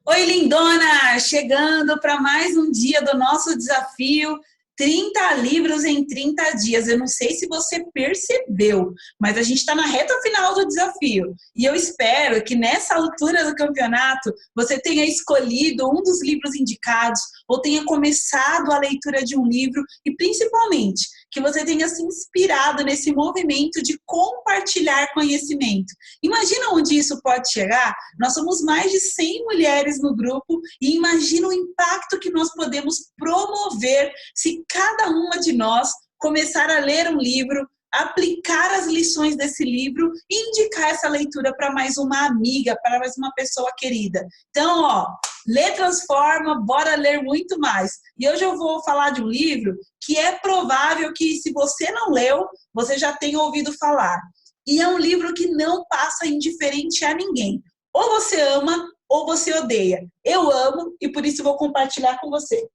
Oi, lindona! Chegando para mais um dia do nosso desafio 30 livros em 30 dias. Eu não sei se você percebeu, mas a gente está na reta final do desafio. E eu espero que nessa altura do campeonato você tenha escolhido um dos livros indicados ou tenha começado a leitura de um livro e, principalmente, que você tenha se inspirado nesse movimento de compartilhar conhecimento. Imagina onde isso pode chegar? Nós somos mais de 100 mulheres no grupo e imagina o impacto que nós podemos promover se cada uma de nós começar a ler um livro, aplicar as lições desse livro e indicar essa leitura para mais uma amiga, para mais uma pessoa querida. Então, lê transforma, bora ler muito mais. E hoje eu vou falar de um livro que é provável que, se você não leu, você já tenha ouvido falar. E é um livro que não passa indiferente a ninguém. Ou você ama ou você odeia. Eu amo e por isso vou compartilhar com você.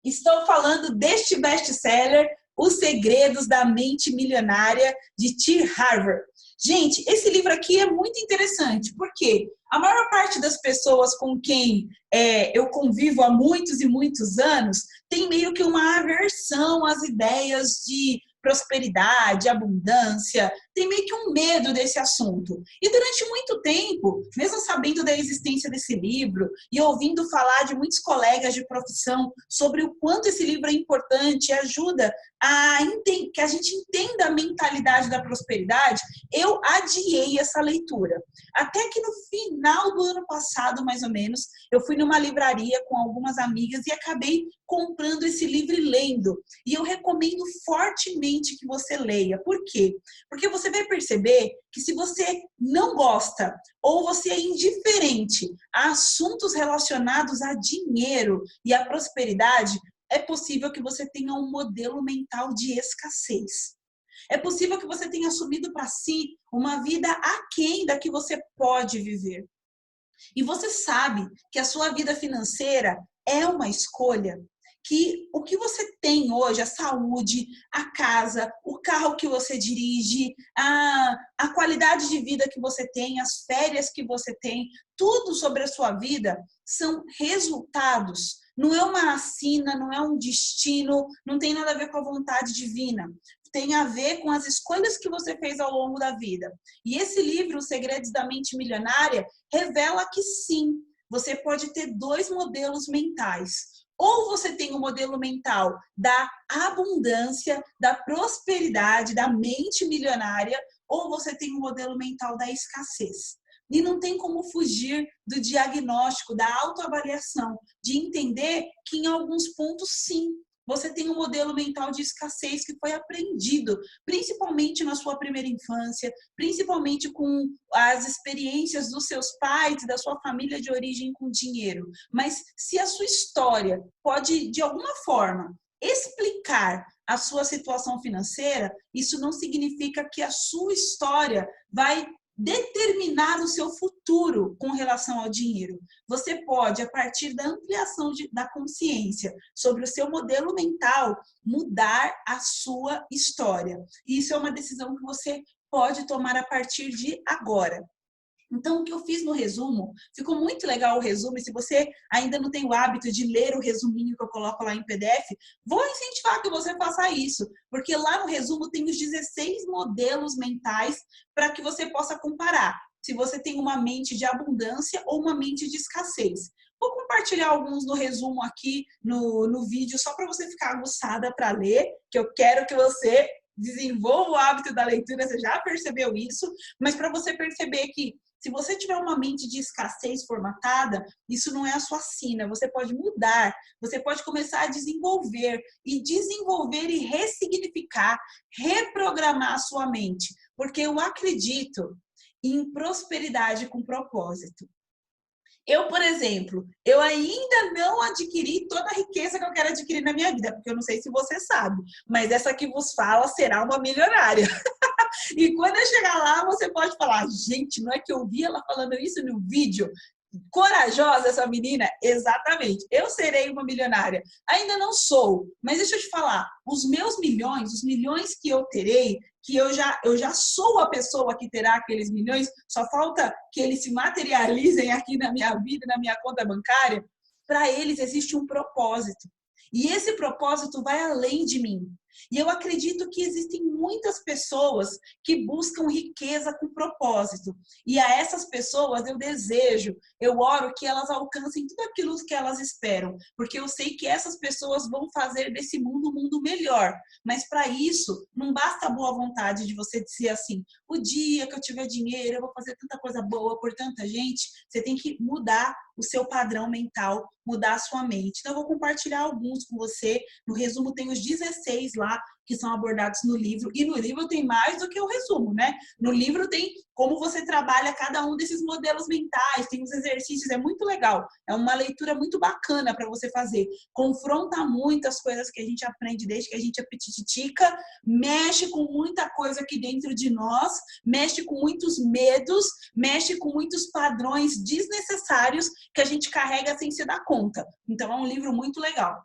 Estou falando deste best-seller, Os Segredos da Mente Milionária, de T. Harv. Gente, esse livro aqui é muito interessante, porque a maior parte das pessoas com quem eu convivo há muitos e muitos anos tem meio que uma aversão às ideias de prosperidade, abundância, tem meio que um medo desse assunto. E durante muito tempo, mesmo sabendo da existência desse livro e ouvindo falar de muitos colegas de profissão sobre o quanto esse livro é importante e ajuda que a gente entenda a mentalidade da prosperidade, eu adiei essa leitura. Até que no final do ano passado, mais ou menos, eu fui numa livraria com algumas amigas e acabei comprando esse livro e lendo. E eu recomendo fortemente que você leia. Por quê? Porque você vai perceber que se você não gosta ou você é indiferente a assuntos relacionados a dinheiro e a prosperidade, é possível que você tenha um modelo mental de escassez. É possível que você tenha assumido para si uma vida aquém da que você pode viver. E você sabe que a sua vida financeira é uma escolha, que o que você tem hoje, a saúde, a casa, o carro que você dirige, a qualidade de vida que você tem, as férias que você tem, tudo sobre a sua vida são resultados. Não é uma assina, não é um destino, não tem nada a ver com a vontade divina. Tem a ver com as escolhas que você fez ao longo da vida. E esse livro, Os Segredos da Mente Milionária, revela que sim, você pode ter dois modelos mentais. Ou você tem o modelo mental da abundância, da prosperidade, da mente milionária, ou você tem o modelo mental da escassez. E não tem como fugir do diagnóstico, da autoavaliação, de entender que em alguns pontos, sim, você tem um modelo mental de escassez que foi aprendido, principalmente na sua primeira infância, principalmente com as experiências dos seus pais e da sua família de origem com dinheiro. Mas se a sua história pode, de alguma forma, explicar a sua situação financeira, isso não significa que a sua história vai determinar o seu futuro com relação ao dinheiro. Você pode, a partir da ampliação da consciência sobre o seu modelo mental, mudar a sua história. E isso é uma decisão que você pode tomar a partir de agora. Então, o que eu fiz no resumo, ficou muito legal o resumo, e se você ainda não tem o hábito de ler o resuminho que eu coloco lá em PDF, vou incentivar que você faça isso, porque lá no resumo tem os 16 modelos mentais para que você possa comparar, se você tem uma mente de abundância ou uma mente de escassez. Vou compartilhar alguns no resumo aqui no vídeo, só para você ficar aguçada para ler, que eu quero que você desenvolva o hábito da leitura, você já percebeu isso, mas para você perceber que se você tiver uma mente de escassez formatada, isso não é a sua sina, você pode mudar, você pode começar a desenvolver e ressignificar, reprogramar a sua mente, porque eu acredito em prosperidade com propósito. Eu, por exemplo, eu ainda não adquiri toda a riqueza que eu quero adquirir na minha vida, porque eu não sei se você sabe, mas essa que vos fala será uma milionária. E quando eu chegar lá, você pode falar, gente, não é que eu vi ela falando isso no vídeo? Corajosa essa menina? Exatamente. Eu serei uma milionária. Ainda não sou, mas deixa eu te falar, os meus milhões, os milhões que eu terei, que eu já sou a pessoa que terá aqueles milhões, só falta que eles se materializem aqui na minha vida, na minha conta bancária. Para eles existe um propósito. E esse propósito vai além de mim. E eu acredito que existem muitas pessoas que buscam riqueza com propósito. E a essas pessoas eu desejo, eu oro que elas alcancem tudo aquilo que elas esperam. Porque eu sei que essas pessoas vão fazer desse mundo um mundo melhor. Mas para isso, não basta a boa vontade de você dizer assim, o dia que eu tiver dinheiro, eu vou fazer tanta coisa boa por tanta gente. Você tem que mudar o seu padrão mental, mudar a sua mente. Então, eu vou compartilhar alguns com você. No resumo, tem os 16 lá que são abordados no livro. E no livro tem mais do que o resumo, né? No livro tem como você trabalha cada um desses modelos mentais, tem os exercícios, é muito legal. É uma leitura muito bacana para você fazer. Confronta muitas coisas que a gente aprende desde que a gente é petititica, mexe com muita coisa aqui dentro de nós, mexe com muitos medos, mexe com muitos padrões desnecessários que a gente carrega sem se dar conta. Então, é um livro muito legal.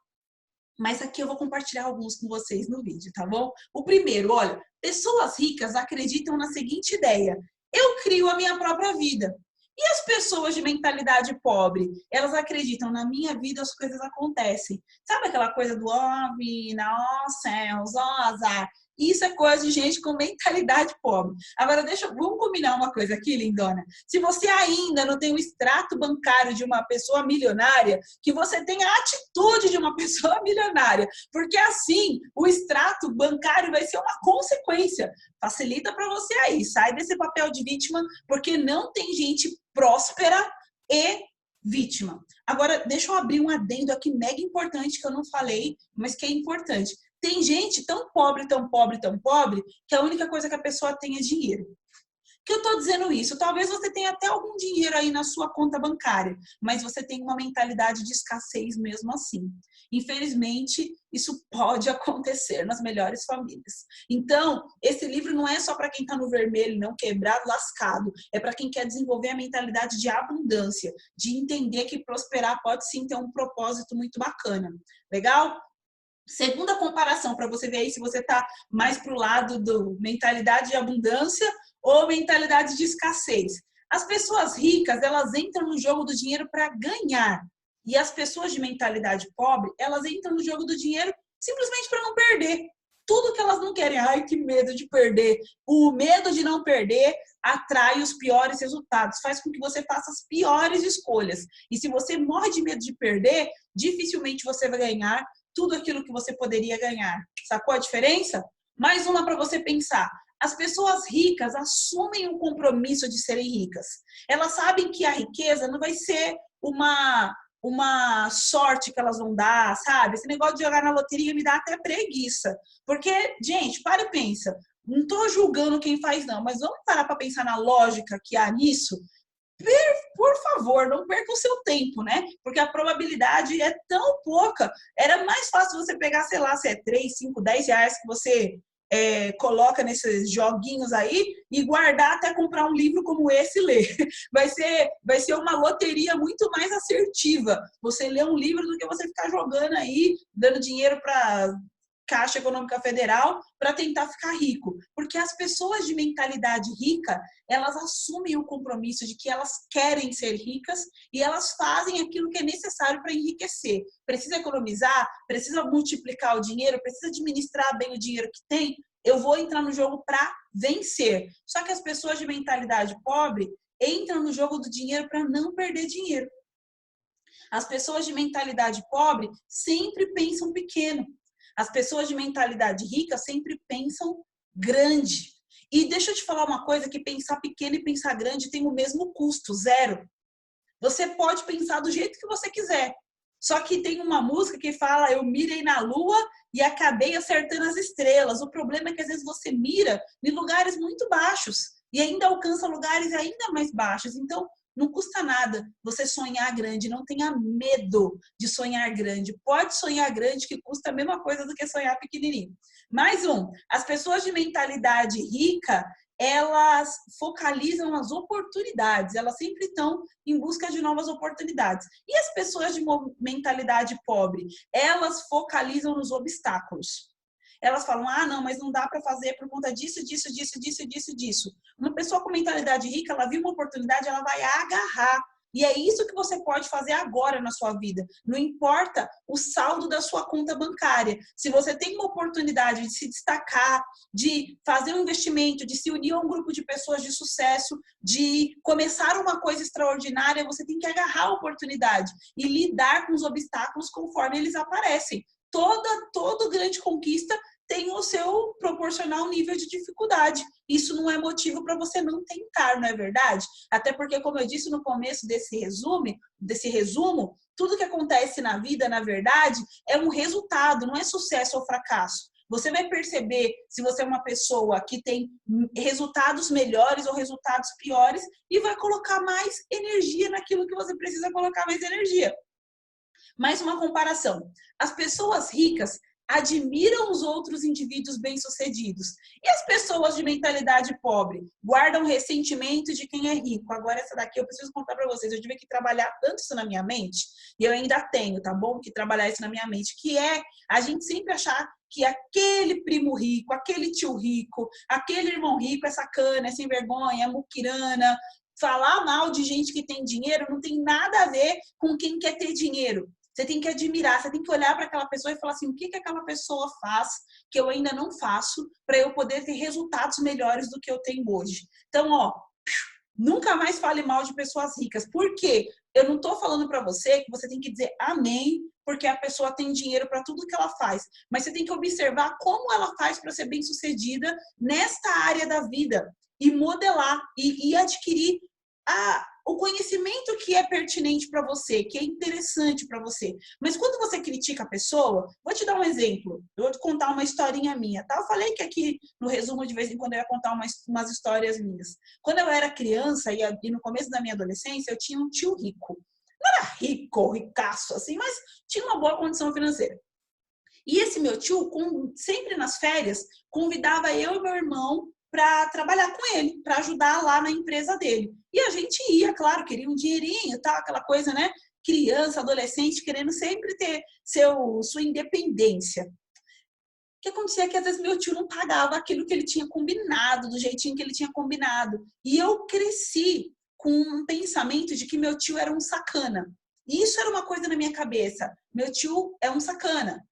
Mas aqui eu vou compartilhar alguns com vocês no vídeo, tá bom? O primeiro, olha, pessoas ricas acreditam na seguinte ideia: eu crio a minha própria vida. E as pessoas de mentalidade pobre, elas acreditam na minha vida, as coisas acontecem. Sabe aquela coisa do ó vida, ó céus, ó azar? Isso é coisa de gente com mentalidade pobre. Agora, vamos combinar uma coisa aqui, lindona. Se você ainda não tem o extrato bancário de uma pessoa milionária, que você tenha a atitude de uma pessoa milionária. Porque assim, o extrato bancário vai ser uma consequência. Facilita para você aí. Sai desse papel de vítima, porque não tem gente próspera e vítima. Agora, deixa eu abrir um adendo aqui mega importante que eu não falei, mas que é importante. Tem gente tão pobre, tão pobre, tão pobre, que a única coisa que a pessoa tem é dinheiro. Que eu estou dizendo isso? Talvez você tenha até algum dinheiro aí na sua conta bancária, mas você tem uma mentalidade de escassez mesmo assim. Infelizmente, isso pode acontecer nas melhores famílias. Então, esse livro não é só para quem está no vermelho, não quebrado, lascado. É para quem quer desenvolver a mentalidade de abundância, de entender que prosperar pode sim ter um propósito muito bacana. Legal? Segunda comparação, para você ver aí se você está mais para o lado do mentalidade de abundância ou mentalidade de escassez. As pessoas ricas, elas entram no jogo do dinheiro para ganhar. E as pessoas de mentalidade pobre, elas entram no jogo do dinheiro simplesmente para não perder. Tudo que elas não querem, ai, que medo de perder. O medo de não perder atrai os piores resultados, faz com que você faça as piores escolhas. E se você morre de medo de perder, dificilmente você vai ganhar tudo aquilo que você poderia ganhar. Sacou a diferença? Mais uma para você pensar. As pessoas ricas assumem o compromisso de serem ricas. Elas sabem que a riqueza não vai ser uma sorte que elas vão dar, sabe? Esse negócio de jogar na loteria me dá até preguiça. Porque, gente, para e pensa. Não estou julgando quem faz, não, mas vamos parar para pensar na lógica que há nisso? Por favor, não perca o seu tempo, né? Porque a probabilidade é tão pouca. Era mais fácil você pegar, sei lá, se é 3, 5, 10 reais que você coloca nesses joguinhos aí e guardar até comprar um livro como esse e ler. Vai ser uma loteria muito mais assertiva. Você ler um livro do que você ficar jogando aí, dando dinheiro para Caixa Econômica Federal para tentar ficar rico. Porque as pessoas de mentalidade rica, elas assumem o compromisso de que elas querem ser ricas e elas fazem aquilo que é necessário para enriquecer. Precisa economizar, precisa multiplicar o dinheiro, precisa administrar bem o dinheiro que tem. Eu vou entrar no jogo para vencer. Só que as pessoas de mentalidade pobre entram no jogo do dinheiro para não perder dinheiro. As pessoas de mentalidade pobre sempre pensam pequeno. As pessoas de mentalidade rica sempre pensam grande. E deixa eu te falar uma coisa, que pensar pequeno e pensar grande tem o mesmo custo, zero. Você pode pensar do jeito que você quiser. Só que tem uma música que fala, eu mirei na lua e acabei acertando as estrelas. O problema é que às vezes você mira em lugares muito baixos e ainda alcança lugares ainda mais baixos. Então, não custa nada você sonhar grande, não tenha medo de sonhar grande. Pode sonhar grande, que custa a mesma coisa do que sonhar pequenininho. Mais um, as pessoas de mentalidade rica, elas focalizam nas oportunidades, elas sempre estão em busca de novas oportunidades. E as pessoas de mentalidade pobre, elas focalizam nos obstáculos. Elas falam, ah, não, mas não dá para fazer por conta disso, disso, disso, disso, disso, disso. Uma pessoa com mentalidade rica, ela viu uma oportunidade, ela vai agarrar. E é isso que você pode fazer agora na sua vida. Não importa o saldo da sua conta bancária. Se você tem uma oportunidade de se destacar, de fazer um investimento, de se unir a um grupo de pessoas de sucesso, de começar uma coisa extraordinária, você tem que agarrar a oportunidade e lidar com os obstáculos conforme eles aparecem. Toda grande conquista tem o seu proporcional nível de dificuldade. Isso não é motivo para você não tentar, não é verdade? Até porque, como eu disse no começo desse resumo, tudo que acontece na vida, na verdade, é um resultado, não é sucesso ou fracasso. Você vai perceber se você é uma pessoa que tem resultados melhores ou resultados piores e vai colocar mais energia naquilo que você precisa colocar mais energia. Mais uma comparação. As pessoas ricas admiram os outros indivíduos bem-sucedidos. E as pessoas de mentalidade pobre guardam ressentimento de quem é rico. Agora, essa daqui eu preciso contar para vocês. Eu tive que trabalhar tanto isso na minha mente, e eu ainda tenho, tá bom? Que trabalhar isso na minha mente, que é a gente sempre achar que aquele primo rico, aquele tio rico, aquele irmão rico é sacana, é sem vergonha, é muquirana. Falar mal de gente que tem dinheiro não tem nada a ver com quem quer ter dinheiro. Você tem que admirar, você tem que olhar para aquela pessoa e falar assim, o que aquela pessoa faz que eu ainda não faço para eu poder ter resultados melhores do que eu tenho hoje. Então, ó, nunca mais fale mal de pessoas ricas. Por quê? Eu não estou falando para você que você tem que dizer amém porque a pessoa tem dinheiro para tudo que ela faz. Mas você tem que observar como ela faz para ser bem-sucedida nesta área da vida e modelar e adquirir o conhecimento que é pertinente para você, que é interessante para você. Mas quando você critica a pessoa, vou te dar um exemplo, eu vou te contar uma historinha minha, tá? Eu falei que aqui no resumo, de vez em quando, eu ia contar umas histórias minhas. Quando eu era criança e no começo da minha adolescência, eu tinha um tio rico. Não era rico, ricaço, assim, mas tinha uma boa condição financeira. E esse meu tio, sempre nas férias, convidava eu e meu irmão para trabalhar com ele, para ajudar lá na empresa dele. E a gente ia, claro, queria um dinheirinho, tal, aquela coisa, né? Criança, adolescente, querendo sempre ter sua independência. O que acontecia é que às vezes meu tio não pagava aquilo que ele tinha combinado, do jeitinho que ele tinha combinado. E eu cresci com um pensamento de que meu tio era um sacana. E isso era uma coisa na minha cabeça. Meu tio é um sacana.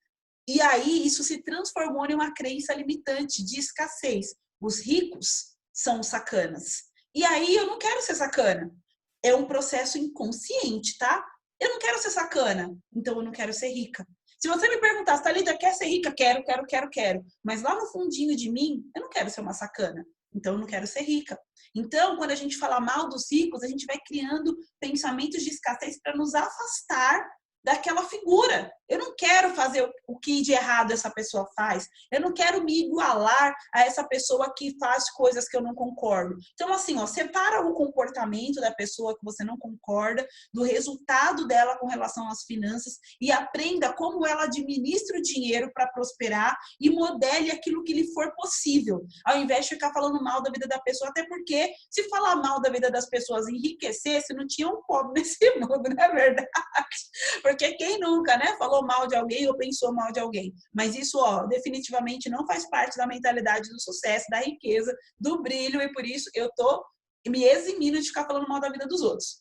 E aí isso se transformou em uma crença limitante de escassez. Os ricos são sacanas. E aí eu não quero ser sacana. É um processo inconsciente, tá? Eu não quero ser sacana, então eu não quero ser rica. Se você me perguntar, Thalita, quer ser rica? Quero, quero, quero, quero. Mas lá no fundinho de mim, eu não quero ser uma sacana. Então eu não quero ser rica. Então, quando a gente fala mal dos ricos, a gente vai criando pensamentos de escassez para nos afastar daquela figura. Eu não quero fazer o que de errado essa pessoa faz. Eu não quero me igualar a essa pessoa que faz coisas que eu não concordo. Então, assim, ó, separa o comportamento da pessoa que você não concorda do resultado dela com relação às finanças e aprenda como ela administra o dinheiro para prosperar e modele aquilo que lhe for possível, ao invés de ficar falando mal da vida da pessoa, até porque se falar mal da vida das pessoas enriquecesse, não tinha um pobre nesse mundo, não é verdade? Porque quem nunca, né, falou mal de alguém ou pensou mal de alguém. Mas isso, ó, definitivamente não faz parte da mentalidade do sucesso, da riqueza, do brilho, e por isso eu tô me eximindo de ficar falando mal da vida dos outros.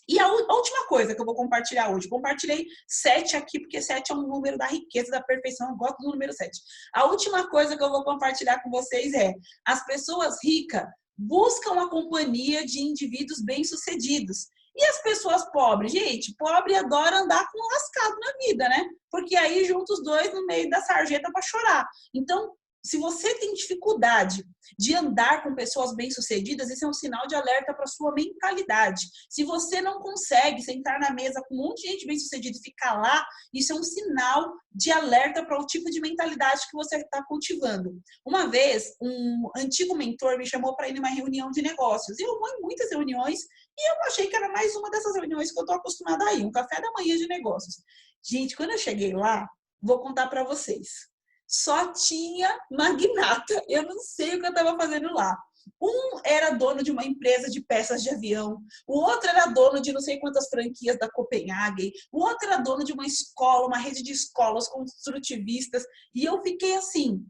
E a última coisa que eu vou compartilhar hoje, compartilhei 7 aqui, porque 7 é um número da riqueza, da perfeição, eu gosto do número 7. A última coisa que eu vou compartilhar com vocês é: as pessoas ricas buscam a companhia de indivíduos bem-sucedidos. E as pessoas pobres? Gente, pobre adora andar com um lascado na vida, né? Porque aí junta os dois no meio da sarjeta para chorar. Então, se você tem dificuldade de andar com pessoas bem-sucedidas, isso é um sinal de alerta para a sua mentalidade. Se você não consegue sentar na mesa com um monte de gente bem-sucedida e ficar lá, isso é um sinal de alerta para o tipo de mentalidade que você está cultivando. Uma vez, um antigo mentor me chamou para ir numa reunião de negócios. E eu vou em muitas reuniões e eu achei que era mais uma dessas reuniões que eu estou acostumada a ir, um café da manhã de negócios. Gente, quando eu cheguei lá, vou contar para vocês. Só tinha magnata. Eu não sei o que eu estava fazendo lá. Um era dono de uma empresa de peças de avião, o outro era dono de não sei quantas franquias da Copenhagen, o outro era dono de uma escola, uma rede de escolas construtivistas, e eu fiquei assim,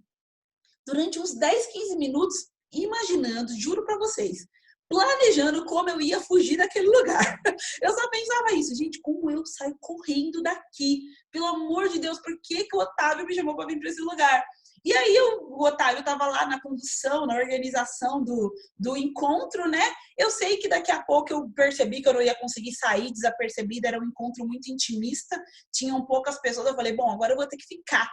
durante uns 10, 15 minutos, imaginando, juro para vocês, planejando como eu ia fugir daquele lugar. Eu só pensava isso, gente, como eu saio correndo daqui? Pelo amor de Deus, por que o Otávio me chamou para vir para esse lugar? E aí o Otávio estava lá na condução, na organização do encontro, né? Eu sei que daqui a pouco eu percebi que eu não ia conseguir sair desapercebida, era um encontro muito intimista, tinham poucas pessoas, eu falei, bom, agora eu vou ter que ficar.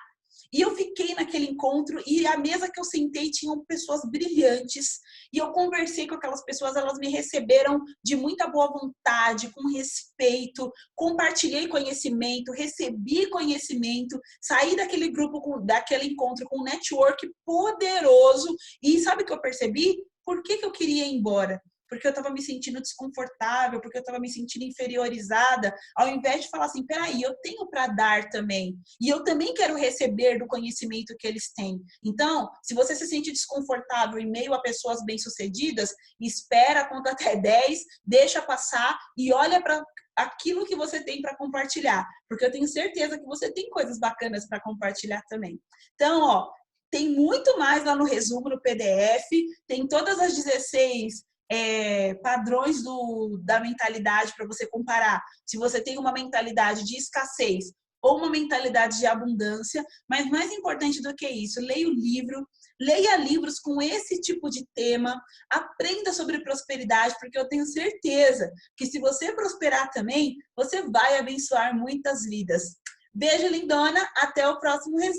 E eu fiquei naquele encontro e a mesa que eu sentei tinham pessoas brilhantes e eu conversei com aquelas pessoas, elas me receberam de muita boa vontade, com respeito, compartilhei conhecimento, recebi conhecimento, saí daquele grupo, daquele encontro com um network poderoso e sabe o que eu percebi? Por que eu queria ir embora? Porque eu estava me sentindo desconfortável, porque eu estava me sentindo inferiorizada, ao invés de falar assim, peraí, eu tenho para dar também, e eu também quero receber do conhecimento que eles têm. Então, se você se sente desconfortável em meio a pessoas bem-sucedidas, espera a conta até 10, deixa passar e olha para aquilo que você tem para compartilhar, porque eu tenho certeza que você tem coisas bacanas para compartilhar também. Então, ó, tem muito mais lá no resumo, no PDF, tem todas as 16 padrões da mentalidade para você comparar. Se você tem uma mentalidade de escassez ou uma mentalidade de abundância, mas mais importante do que isso, leia o livro, leia livros com esse tipo de tema, aprenda sobre prosperidade, porque eu tenho certeza que se você prosperar também, você vai abençoar muitas vidas. Beijo, lindona, até o próximo resumo.